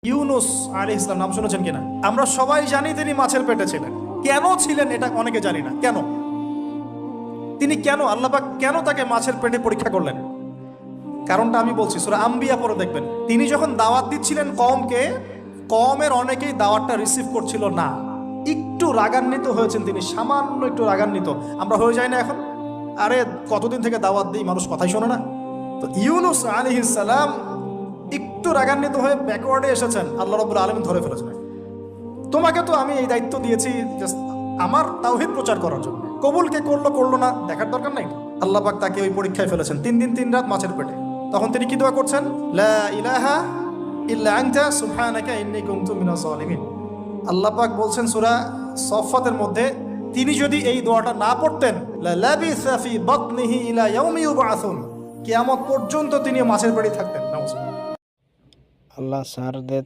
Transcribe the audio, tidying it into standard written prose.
ইউনুস আলাইহিস সালাম নাম শুনেছেন কিনা? আমরা সবাই জানি তিনি মাছের পেটে ছিলেন। কেন ছিলেন এটা অনেকে জানি না। কেন তিনি আল্লাহ পাক কেন তাকে মাছের পেটে পরীক্ষা করলেন? কারণটা আমি বলছি, সূরা আম্বিয়া পড়ে দেখবেন। তিনি যখন দাওয়াত দিচ্ছিলেন কওমকে, কওমের অনেকেই দাওয়াতটা রিসিভ করছিল না। একটু রাগান্বিত হয়েছেন তিনি, সামান্য একটু রাগান্বিত। আমরা হয়ে যাই না এখন? আরে কতদিন থেকে দাওয়াত দিই, মানুষ কথাই শোনে না। তো ইউনুস আলাইহিস সালাম একটু রাগান্বিত হয়ে ব্যাকওয়ার্ডে এসেছেন, আল্লাহ রাব্বুল আলামিন ধরে ফেলেছেন। তোমাকে তো আমি এই দায়িত্ব দিয়েছি জাস্ট আমার তাওহীদ প্রচার করার জন্য, কবুলকে করলো না দেখার দরকার নাই। আল্লাহ পাক তাকে ওই পরীক্ষায় ফেলেছেন, 3 দিন 3 রাত মাছের পেটে। তখন তিনি কি দোয়া করছেন? লা ইলাহা ইল্লা আনতা সুবহানাকা ইন্নী কুনতু মিনাজ জালিমিন। আল্লাহ পাক বলছেন সূরা সফফাতের মধ্যে, তিনি যদি এই দোয়াটা না পড়তেন, লা লাবিসা ফি বাতনিহি ইলা ইয়াউমি ইউবআসুন, কিয়ামত পর্যন্ত তিনি মাছের পেটে থাকতেন। নাউজুবিল্লাহ। আল্লাহ সার দে।